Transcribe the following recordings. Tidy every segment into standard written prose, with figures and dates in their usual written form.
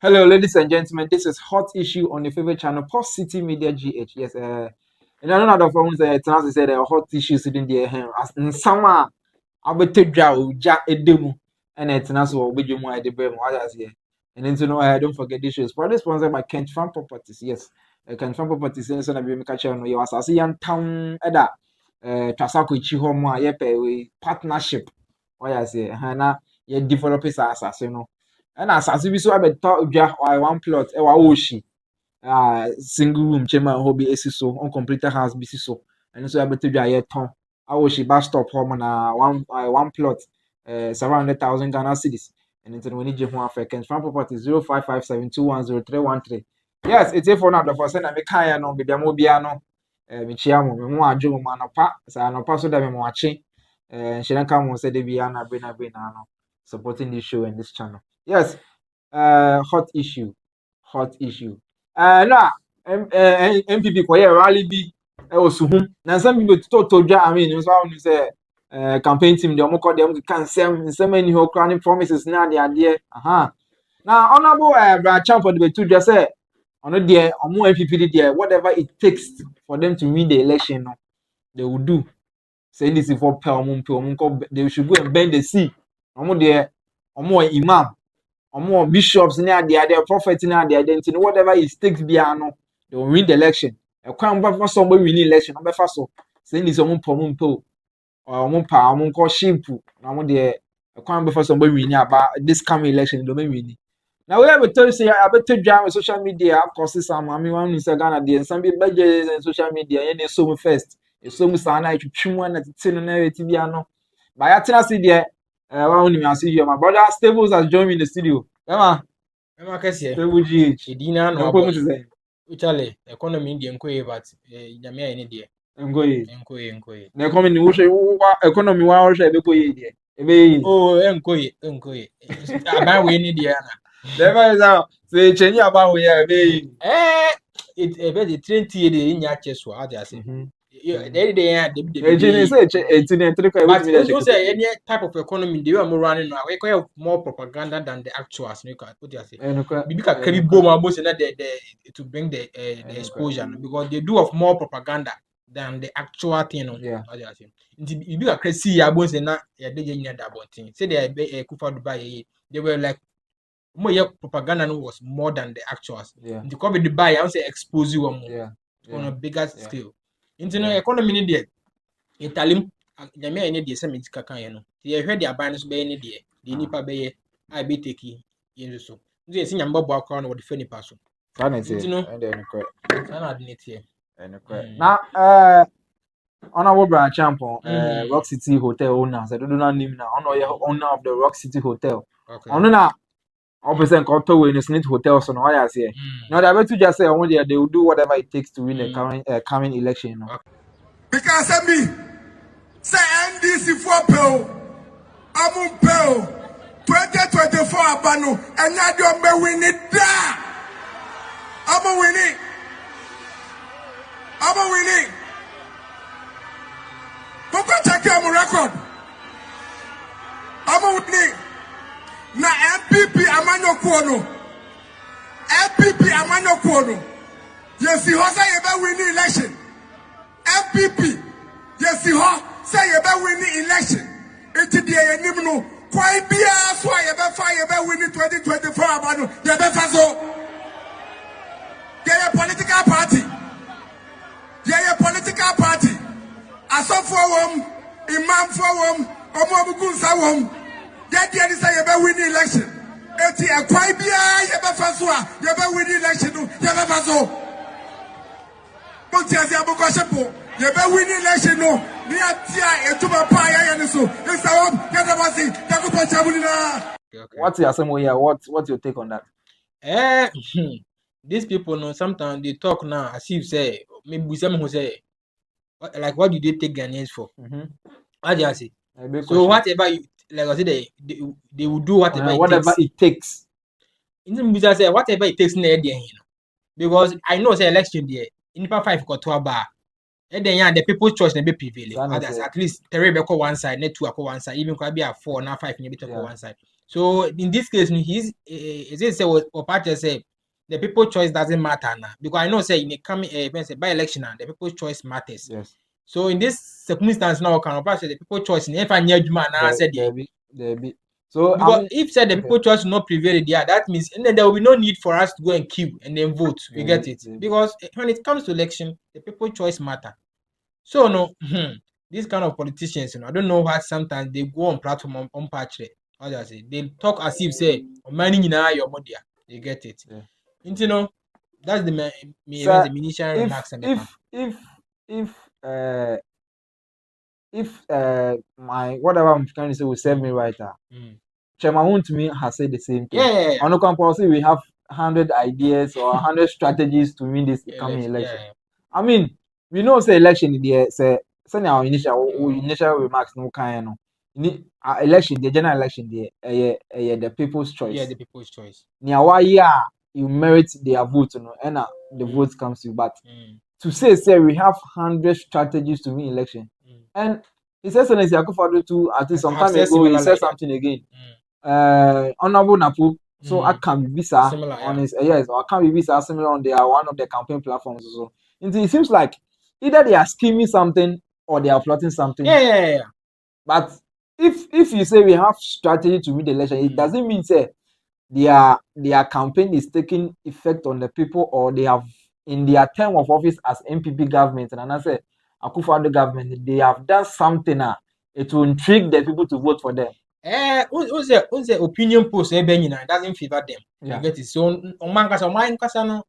Hello, ladies and gentlemen. This is Hot Issue on your favorite channel, Post City Media GH. Yes, and I don't know the phones. Tonight said hot issues in the as in summer. I bet to draw ja edemu, and it's not so big. You might the brain. What I say, and then to know I don't forget this show is probably sponsored by Kent Farm Properties. Yes, Kent Farm Properties. And so I be make a share on your as young town. Eda, Tasako Ichiho mo yepe partnership. What I say, Hana ye developers as you know. And as bi so abɛtɔ dwa one plot ɛwɔ awohyi single room chema hɔ bi esi so uncompleted house bi si so ɛno so abɛtɔ dwa yɛtɔn awohyi bus stop hɔ mo na one plot 700,000 Ghana cedis and nti no wani gye ho afɛ Kent Farm Property 0557210313. Yes, it's for now the for say na me kan ya no be dem obia no me chia mo me ho adwo mo anopa sa anopa so da me mo ache nhyira nka mo say de bia na be na no supporting this show and this channel. Yes, hot issue. No, MPP kwa rally bi was suhum. Na some people to dwa I mean, so how say campaign team de omko de can sem any ho crowning promises na de ade. Aha. Now honorable Bryan Acheampong de betu just say ono de omo MPP de whatever it takes for them to win the election no, they will do. Say this is for they should go and bend the sea. Omo de omo imam more bishops near the prophets near the identity, whatever it takes biano, they will win the election. A crown for somebody win election, number first so saying this own pomumpo or moon call shimpu. Now there a crown before somebody win about this coming election, don't win. Now we have a Thursday, I better jam with social media, of course, some I mean one is a Ghana and some budgets and social media, and they so first. It's so much I to one at the Tibiano. By a tenacity there. I see you, my brother Stables has joined me in the studio. Emma, Kasi Stable GH. Edina no What to say? Uchale economy Indian kwe but nyame any there. Enkoye. Na come in wo economy wa wo hwe be koye there. Ebe. Oh, enkoye. Aba we ni there na. Never is out. Say chenyi aba we ya ebe. It be the train tie dey nya cheso how dey say. They but say any type of economy they are more running now. We have more propaganda than the actuals. What do you say? Because carry bomb to bring the exposure because they do of more propaganda than the actual thing. Yeah. What do you say? You be a crazy ya bones na ya dey nya that thing. Say they kufa Dubai they were like more propaganda was more than the actuals. Yeah. The COVID Dubai I say expose you on a bigger scale. Into economy ni there. Italim nyame any there say medika kan ye no. Ye hwe dia ban so be ni there. The nipa be ye I be take yin so. Nti ye nyame babo akwa no wo de fe nipa so. Can it say? And then na de netie. Now honorable Bryan Acheampong Rock City Hotel owner. I don't know name now. Owner of the Rock City Hotel. Okay. Ono na opposite Koto in Snit Hotel so no I say. Now they to just say they will do whatever it takes to win the coming election. You know? Because of me, say NDC for Pell, Amun Pell, 2024 Abano, and now you win it. I'm winning. Papa check your record. I'm winning. Na MPP Amano Kuono. Yes, he was a winning election. MPP, yes, he say you winning election. It's the enemy. Quite be as why you winning 2024 Abano. You better so. You're a political party. As of for Imam for Omobukunsa that year is a winning election. It's a quite be a winning election. You better so. But yes, you have a question. You better winning election. No, near Tia, a tuba pie, and so it's a what's your assembly here? What's your take on that? These people know sometimes they talk now as if say maybe some who say like what do they take Ghanaians for? What do you say? So whatever you like I said they will do whatever it takes. In the say whatever it takes near there, because I know say election there in 5 got to a bar. And then the people's choice may be prevailing. At least 3 be one side, net 2 one side, even could be a 4 now 5 maybe to one side. So in this case, he's is it say what party say the people's choice doesn't matter now because I know say in the coming by election now the people's choice matters. Yes. So in this circumstance now, can say the people's choice never near Juma now said There be. So because I mean, if said the people's choice will not prevail there, that means and then there will be no need for us to go and queue and then vote. You get it? Because when it comes to election, the people's choice matter. So no, these kind of politicians, I don't know why sometimes they go on platform on patch. How do I say? They talk as if say money in your money. You get it? Yeah. You know, that's the Sir, initial remarks. if my whatever I'm trying to say will serve me right, Chairman to me has said the same thing. Yeah. On the compulsory, we have 100 ideas or 100 strategies to win this coming election. Yeah. I mean, we know say election there say our initial remarks no kind no. Election, the general election there, the people's choice. Yeah, the people's choice. Now, you merit their vote, no, and the vote comes to you. But to say we have 100 strategies to win election, and His Excellency Akufo-Addo too, at least some time ago, he said something again. Honorable Napu, so I can be visa on his yes, or I can be visa similar on their one of the campaign platforms. So it seems like either they are scheming something or they are plotting something. Yeah. But if you say we have strategy to win the election, it doesn't mean say their campaign is taking effect on the people, or they have in their term of office as MPP government, and I say Akufo-Addo government, they have done something it will intrigue the people to vote for them. Who's the opinion post doesn't favor them. Yeah. You get it? So on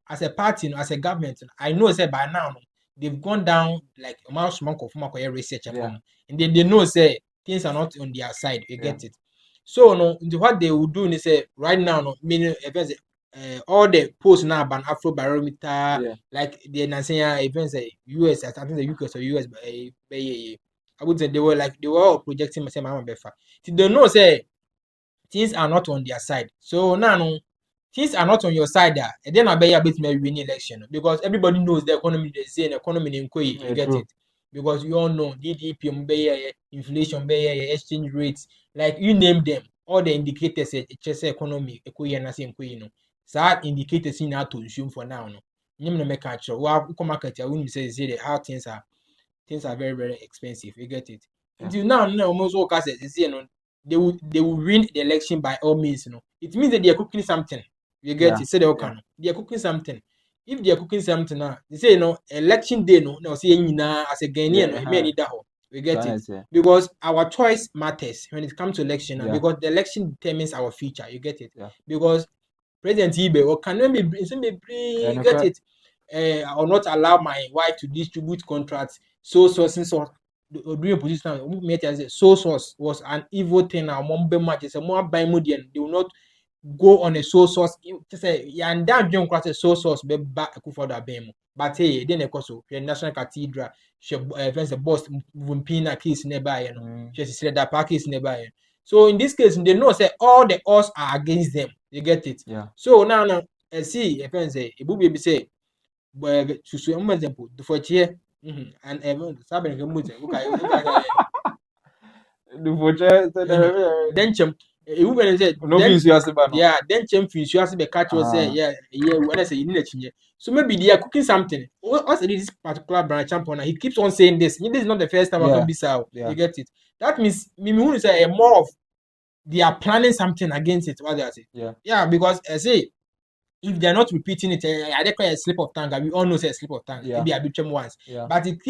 as a party, as a government, I know say by now they've gone down like a mouse monk of research and they know say things are not on their side. You get it? So no, what they will do is say right now, no, meaning all the posts now ban Afro barometer, like the Nansenya events, US, I think the UK or US, I would say they were all projecting myself, Mama Befa. They know say things are not on their side. So now no, things are not on your side there. And then I bet you bit me win election because everybody knows the economy they say the economy in Koyi, you get it. Because you all know GDP, inflation, exchange rates, like you name them, all the indicators say economy, Koyi and I say Koyi no. So indicators in how to assume for now no. You no make catch. Well, come market I wouldn't say how things are very, very expensive. You get it. Until now, almost all cases, you know, they will win the election by all means. You know, it means that they are cooking something. You get it. Say they are cooking something. If they are cooking something now, they say election day no say as a Ghanaian no need that. We get it because our choice matters when it comes to election because the election determines our future. You get it because President Ibe or can be you get it. I will not allow my wife to distribute contracts. So during position, so source was an evil thing. They will not go on a so source. Say, and that young class so source be back for the bemo. But hey, then also the National Cathedral, she the boss Vumpina case nearby, she said that park is nearby. So in this case, they know say all the odds are against them. You get it? So now, see, if say, a baby say, well, to show an example, the 4th and Sabin Gamuta, then even said, then champions you ask the catch was say, when I say you need so maybe they are cooking something. What's this particular Bryan Acheampong? He keeps on saying this. This is not the first time I can be so. You get it? That means me say more of they are planning something against it. What they are saying? Yeah, because I say if they are not repeating it, I declare a slip of tongue. We all know say a slip of tongue. It be a bit once, but it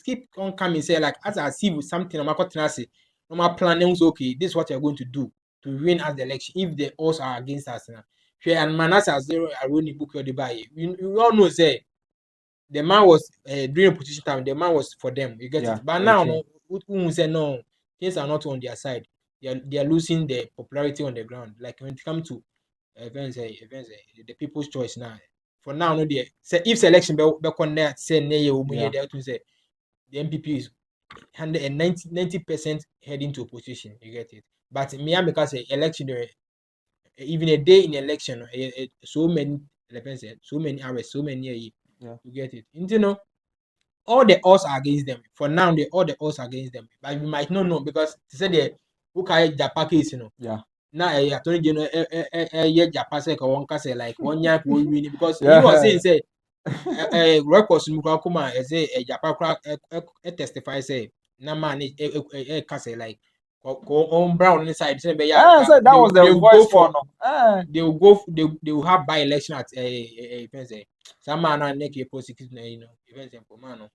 keep on coming. Say like as I see with something, I'm not planning. Okay, this is what you're going to do to win as the election. If the odds are against us now, and Manasa 0 are running book your debate. You all know say the man was during opposition time. The man was for them. You get it. But now, who say no? Things are not on their side. They are losing the popularity on the ground. Like when it comes to events, the people's choice now. For now, no, say if selection be connect, say nay, they to say the MPP is 90% heading to opposition. You get it. But me because say election, even a day in election, so many hours, so many years. You get it. You know, all the odds are against them. For now, all the odds are against them. But we might not know because they say the who carry the package, you know. Now attorney general Japan say one say like 1 year will win because he was saying say records mukakuma say Japan testify say na man say like on brown inside say be so that was the voice for no. they will have by election at say some man and make a prosecution events and pomano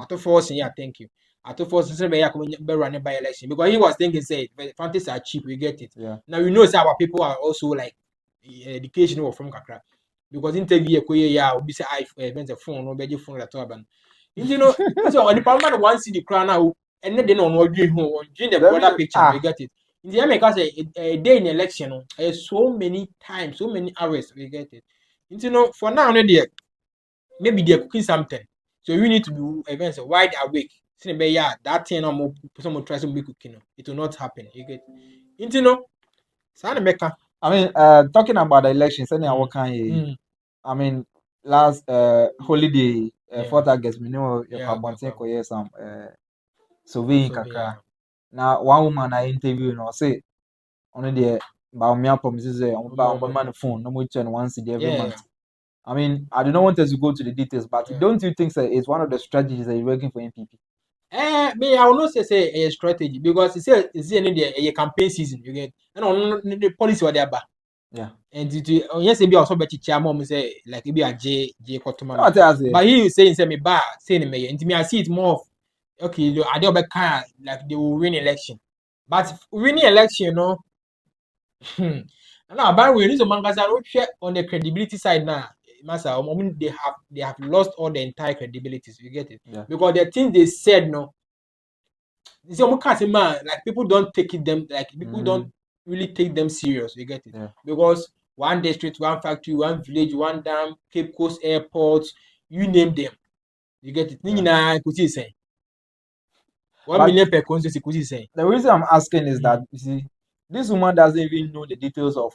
to force yeah thank you to force say be running by election because he was thinking say fantasy are cheap we get it now we know say our people are also like educational from kakra because interview ya obi say I events a phone no be phone laptop ban so the parliament one see the crown now and then they no dream the broader picture we get it in the America say a day in election so many times so many hours we get it for now maybe they're cooking something so we need to do events wide awake say be that thing no someone try to be cooking it will not happen you get I mean talking about the elections I mean last holiday 4th August we know your some surveying kakra now one woman I interview say only the bawumia promises on man phone no more than once every month. I mean, I do not want us to go to the details, but don't you think that it's one of the strategies that you're working for NPP? Me, I will not say a strategy because it's a campaign season. You get and on the policy or the yeah. And yes, be also better chairman say like it be a J Kotumana. No, but he is saying say me ba saying me and to me I see it more of okay, I don't kind like they will win election. But winning election, now by we need to mangaza on the credibility side now. Massa, they have lost all the entire credibilities. You get it? Because the things they said like people don't take it them like people don't really take them serious. You get it? Because one district, one factory, one village, one dam, Cape Coast Airport, you name them. You get it? 1 million per constituency saying. The reason I'm asking is that you see, this woman doesn't even know the details of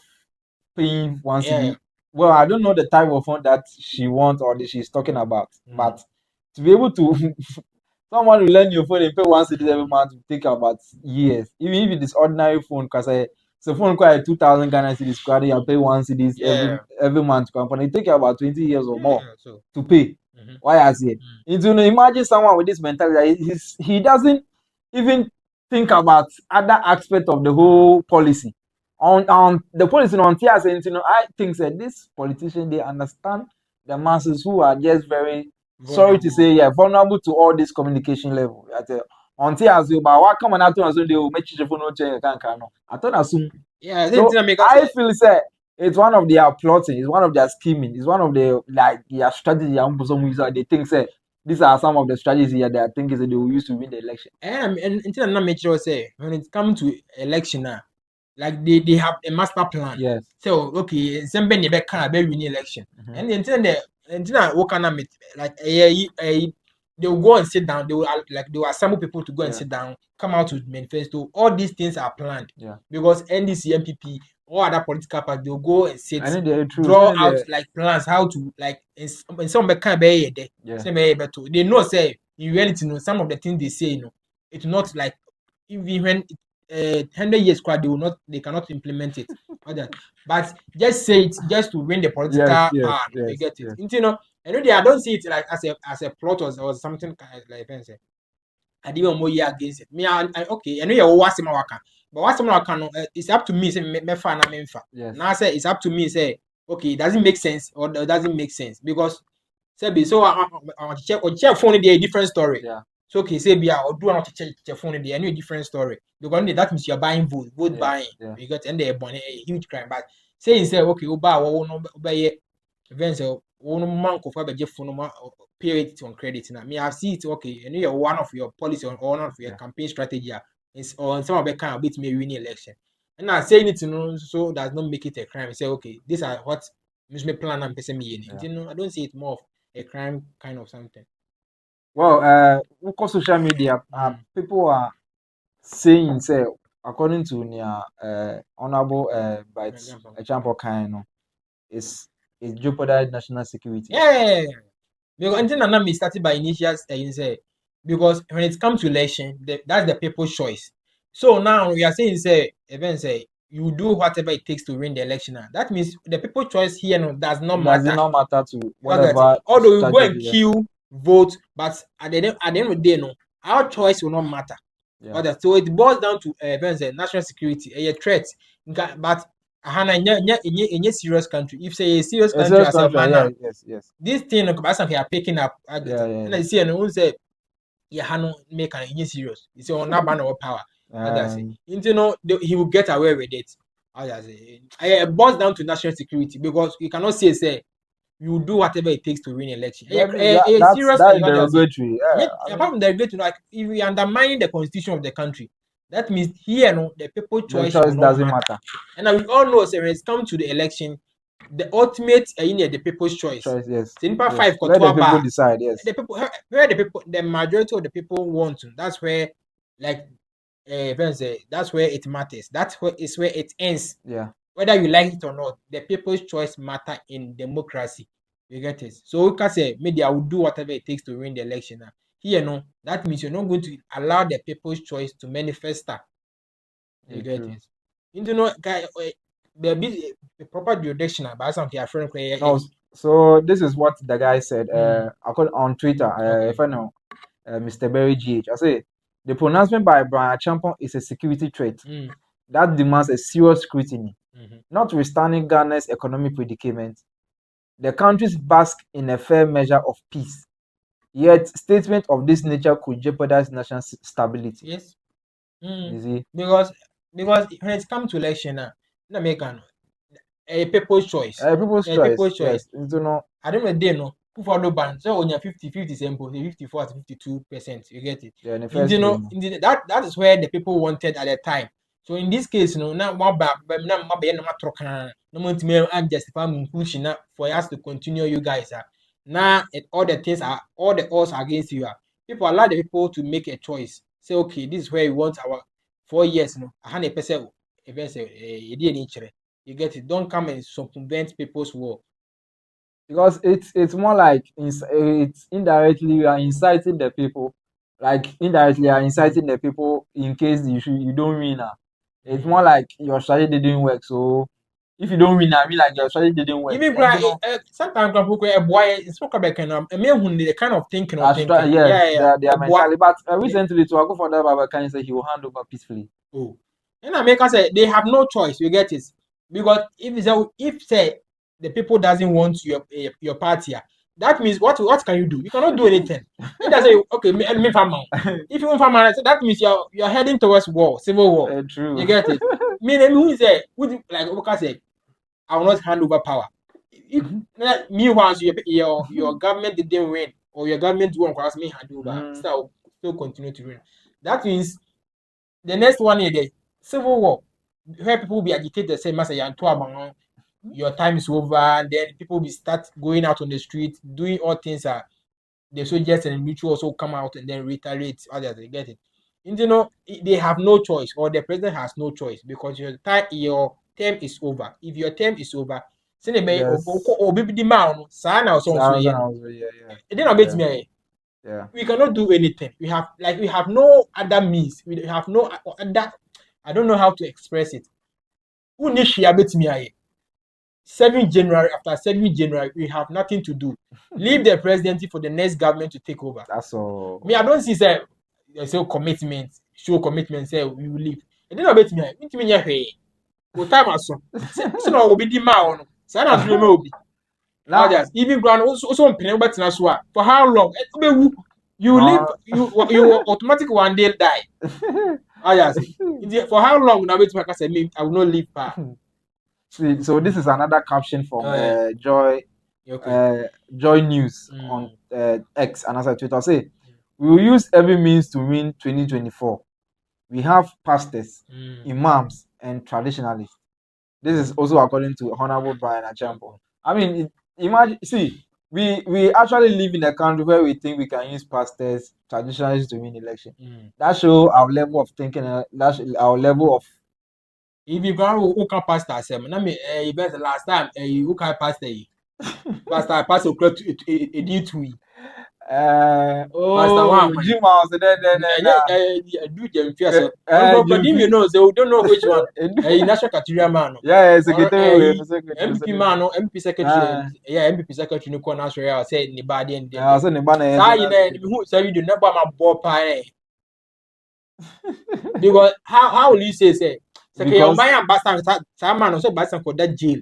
paying one CD. Well, I don't know the type of phone that she wants or that she's talking about, but to be able to someone will learn your phone and pay one CD every month to take about years. Even if it is ordinary phone, because it's a phone quite 2,000 Ghana cedis, you pay one CDs every month. Company take about 20 years or more to pay. Why I say imagine someone with this mentality, he doesn't even think about other aspects of the whole policy. On the policy on TS, I think that this politician they understand the masses who are just very sorry to say, vulnerable to all this communication level. On TS, but what come on out to us they will make you for no change. I thought assume. I feel say it's one of their plotting, it's one of their scheming, it's one of the their strategy. They think say these are some of the strategies here that I think is that they will use to win the election. And until I'm not make sure say when it comes to election now, like they have a master plan. Yes. So okay, somebody can be win election. And until what can I meet like they will go and sit down. They will assemble people to go and sit down, come out with manifesto. All these things are planned. Because NDC, MPP, all other political parties, they will go and sit, draw out like plans how to like in some kind be there. They know say in reality, some of the things they say, it's not like even when 100 years they cannot implement it. But just say it just to win the political power. You get it. I don't see it like as a plot or something like that. I didn't more year against it. Me, okay. I know you're watching my work, but what's my work? It's up to me. Say me fan and me fan. Now I say it's up to me. Say okay, does it make sense or doesn't make sense? Because say so I check phone there a different story. So okay, say be or do not check phone there a new different story. Because that means you're buying vote buying. You got and they're born a huge crime. But say okay, buy events one month of a phone period on credit now. Me, I see it okay. And you're one of your policy or one of your campaign strategy is on some of the kind of bit me winning election. And I say it so does not make it a crime. Say okay, these are what me plan and person me. I don't see it more of a crime kind of something. Well, look social media. People are saying say according to honorable Bryan Acheampong is jeopardize national security. Because until now, me started by initial say because when it comes to election, that's the people's choice. So now we are saying say even say you do whatever it takes to win the election. That means the people's choice here does not Does matter. it not matter to whatever? Although you go and queue, vote, but at the end of the day, no, our choice will not matter. Yeah. So it boils down to national security, a threat. But in a serious country, if say a serious country as a man, yes. This thing are picking up. And I see and who say make an serious. It's on that ban of power. He will get away with it. It boils down to national security because you cannot say you do whatever it takes to win election. That's derogatory. Apart from derogatory, like if we undermine the constitution of the country, that means here the people's choice doesn't matter. And we all know when it comes to the election, the ultimate the people's choice. Yes. So five let the people decide. Yes. The majority of the people want to. That's where that's where it matters. That's where it ends. Yeah. Whether you like it or not, the people's choice matter in democracy. You get it? So we can say media will do whatever it takes to win the election. Here, that means you're not going to allow the people's choice to manifest. You get it? The proper jurisdiction about something your friend. No, so this is what the guy said. On Twitter, if I know, Mr. Berry GH, I say the pronouncement by Bryan Acheampong is a security threat that demands a serious scrutiny. Notwithstanding Ghana's economic predicament, the country's bask in a fair measure of peace. Yet, statements of this nature could jeopardize national stability. Yes. You see? Because when it comes to election, a people's choice. People's choice. Yes. I don't know, they know. Who follow ban? So when you're 50 sample, 54 to 52%, you get it. Yeah, that is where the people wanted at the time. So in this case, now more bad, but now my be no matter no more to me and justify pushing for us to continue. You guys are now all the things are all the odds against you. People allow the people to make a choice. Say, okay, this is where we want our 4 years. 100% events. You get it. Don't come and circumvent people's work. Because it's more like it's indirectly you are inciting the people, like indirectly you are inciting the people in case you don't win. It's more like your strategy didn't work. So if you don't win, I mean like your strategy didn't work. Even sometimes a boy is the kind of thinking. They are mentally. But recently, to go for that, Baba can say he will hand over peacefully. Oh, and America say they have no choice. You get it? Because if the people doesn't want your party, that means what can you do? You cannot do anything. It doesn't say okay, me farmer. If you farmer, that means you're heading towards war, civil war. True. You get it? Who say like Oka say, I will not hand over power. Meanwhile, your government didn't win, or your government won because me hand over. Still continue to win. That means the next 1 year, the civil war, where people will be agitated, say, Master, your time is over, and then people will start going out on the street, doing all things. The soldiers and the military also come out and then retaliate. Others, they get it. And, they have no choice, or the president has no choice because your term is over. If your term is over, we cannot do anything. We have no other means. We have no other. I don't know how to express it. 7 January, after 7 January, we have nothing to do. Leave the presidency for the next government to take over. That's all. I don't see commitment, show commitment, say we will leave. I don't know about me. Time also. So now will be the man. Now even ground also for how long? You live, you automatically one day die. For how long now? I will not live. So this is another caption from Joy News on X and as Twitter. Say, we will use every means to win 2024. We have pastors, imams, and traditionalists. This is also according to Honorable Bryan Acheampong. I mean, imagine. See, we actually live in a country where we think we can use pastors, traditionalists to win election. That shows our level of thinking. That's our level of. If you go who can pastor, the last time you can pastor, pastor a deal to me. Pastor Wow. Jim House, Do them fear so. But you know, so we don't know which one. National Category man. Yeah, secretary. MPP man, MP secretary. Yeah, MPP secretary. No corner sorry. I say ni bad and I said, Nibana, say you know, who say you do not buy my ball pie. Because how will you say because my ambassador, some man also buy some for that jail.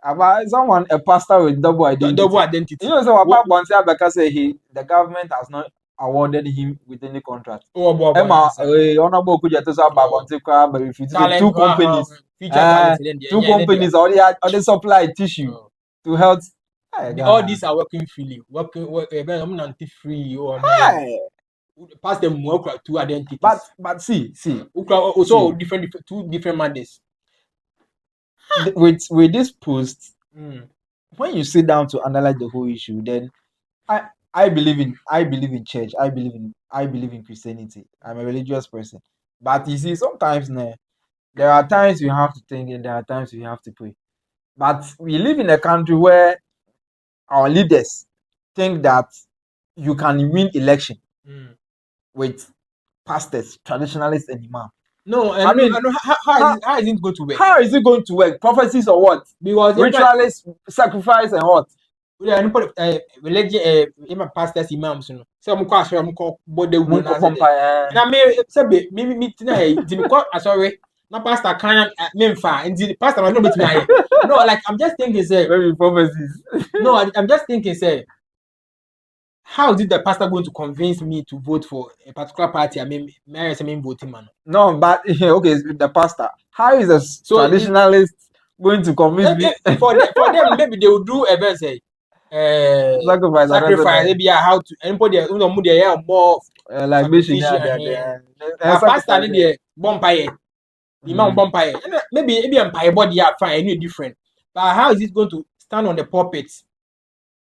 about someone a pastor with double identity. Double identity. You know, so what Bonsi Abeka say the government has not awarded him with any contract. Emma, honorable Kuja to say about Bonsi Kwa, but if you see two companies, two companies already supply tissue to health. All these are working freely. I'm not free or pass them work two identities. But see, also different two different mandates. With this post, when you sit down to analyze the whole issue, then I believe in church. I believe in Christianity. I'm a religious person. But you see, sometimes there are times you have to think and there are times you have to pray. But we live in a country where our leaders think that you can win election with pastors, traditionalists, and imam. No, I mean, how is it going to work? How is it going to work? Prophecies or what? Because ritualists, sacrifice and what? Religion, pastors, imams, so I'm quite sure I'm called body. And I may me tonight, sorry, no pastor can't memfa, and the pastor was not tonight. No, like I'm just thinking, say, prophecies. No, I'm just thinking, say, how is the pastor going to convince me to vote for a particular party? I mean voting man. No, but okay, the pastor. How is a traditionalist going to convince me? For them, maybe they will do events, say, sacrifice. Maybe how to anybody more like mission. Pastor did the bumpire, imam bumpire. Maybe empire body are fine, any different. But how is it going to stand on the pulpit?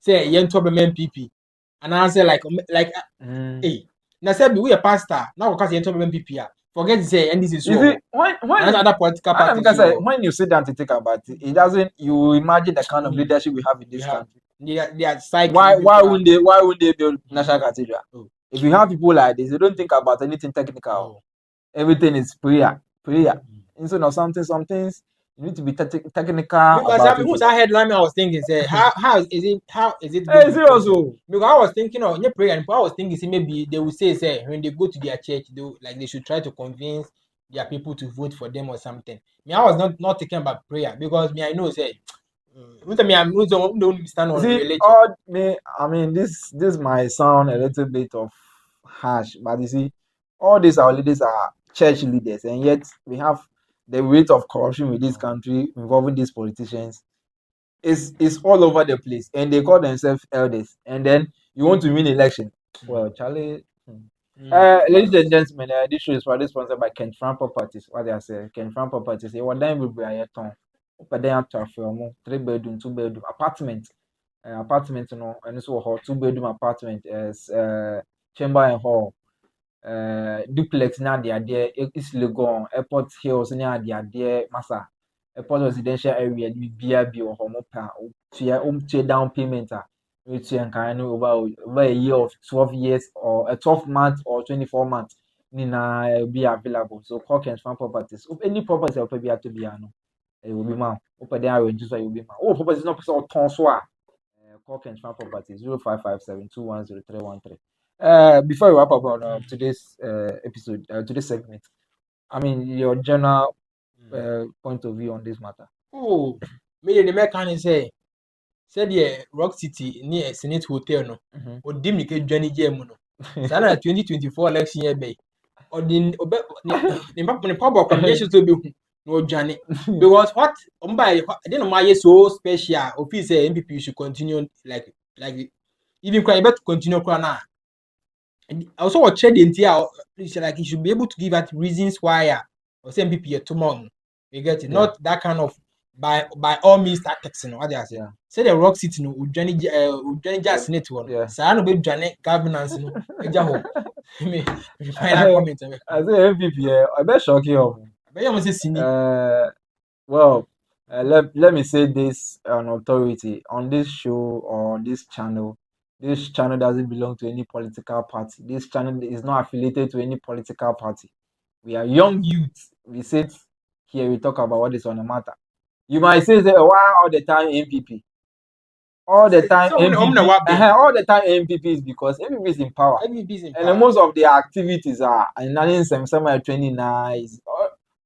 Say young top MPP. And I say like hey, now say we a pastor now because you talk about MPP. Forget to say and this is so. When other political parties. When you sit down to think about it, it doesn't. You imagine the kind of leadership we have in this country. They are cycling. Why wouldn't they build national cathedral? If you have people like this, they don't think about anything technical. Everything is prayer. Instead of some things. You need to be technical. Because who's that headline I was thinking, say, how is it? Hey, seriously. Because I was thinking, your prayer, and I was thinking, maybe they will say, when they go to their church, they should try to convince their people to vote for them or something. I was not thinking about prayer because I know, say, don't stand on religion. This might sound a little bit of harsh, but you see, all these our leaders are church leaders, and yet we have the rate of corruption with this country involving these politicians is all over the place, and they call themselves elders. And then you want to win election? Well, Charlie. Ladies and gentlemen, this show is proudly sponsored by Kent Frank Properties. What they say, Kent Frank Properties. What time will be a ton? But then after 3-bedroom, 2-bedroom apartment. Apartment, and so 2-bedroom apartment as chamber and hall. Duplex na the idea is Legon, Airport Hills na the idea, Massa, Airport residential area, BRB or Homopa, to down payment, which you can over a year of 12 years or a 12 months or 24 months, Nina be available. So, call Kent Farm Properties. Any property will be at to be it will be man. Open there, just will be man. Oh, properties not so tonswa. Call Kent Farm Properties 0557210313. Before we wrap up on today's episode, today's segment, I mean your general point of view on this matter. Oh, me the mechanic say said yeah, Rock City near Senate Hotel no, or dimly Johnny Jam no. Sana 2024 election year bay, or the public conditions to be no Johnny because what I didn't know my so special. Office MPP should continue like even cry better continue crying. Also, what check the entire like you should be able to give out reasons why or say MPP tomorrow. You get it? Not that kind of by all means start texting. What they are saying. Say the Rock City no Johnny just Senate one. So I know be Johnny governance no. Ejaho. Me final comment. I say MPP. I bet shock you. I bet you must say Sini. Well, let me say this on authority on this show or on this channel. This channel doesn't belong to any political party. This channel is not affiliated to any political party. We are young youths. We sit here, we talk about what is on the matter. You might say, why all the time MPP? All the time MPP. All the time MPP is because MPP is in power. And most of their activities are, and some are 29.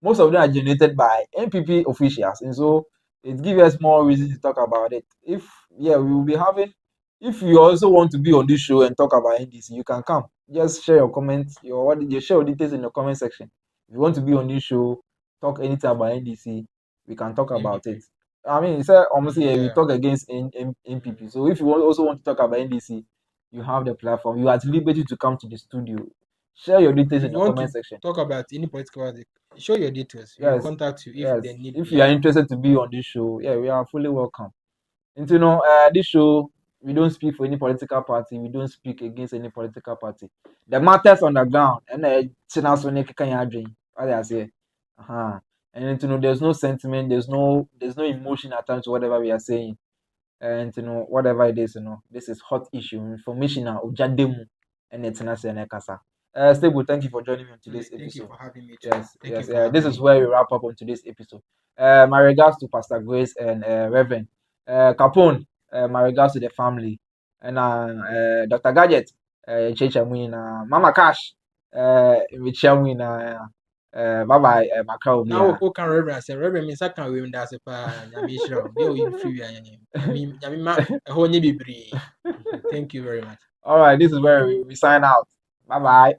Most of them are generated by MPP officials. And so it gives us more reason to talk about it. If we will be having, if you also want to be on this show and talk about NDC, you can come. Just share your comments, share your details in the comment section. If you want to be on this show, talk anything about NDC, we can talk about it. I mean, it's almost we talk against NPP. So if you also want to talk about NDC, you have the platform. You are at liberty to come to the studio. Share your details in the comment section. Talk about any political party. Show your details. We will contact you if they need. If you are interested to be on this show, we are fully welcome. And this show, we don't speak for any political party. We don't speak against any political party. The matters on the ground, and what I say, and there's no sentiment, there's no emotion attached to whatever we are saying, and whatever it is, this is hot issue, information, ujademu, and it's not saying kasa. Stable, thank you for joining me on today's episode. Thank you for having me. Yes. This is where we wrap up on today's episode. My regards to Pastor Grace and Reverend Capone. My regards to the family. And Dr. Gadget, Chechamwina, Mama Cash, Richamwina, bye-bye, Macau. Now, who can Reverend say, Reverend means I can win that's a Yamisha. You free. I mean, thank you very much. All right, this is where we sign out. Bye-bye.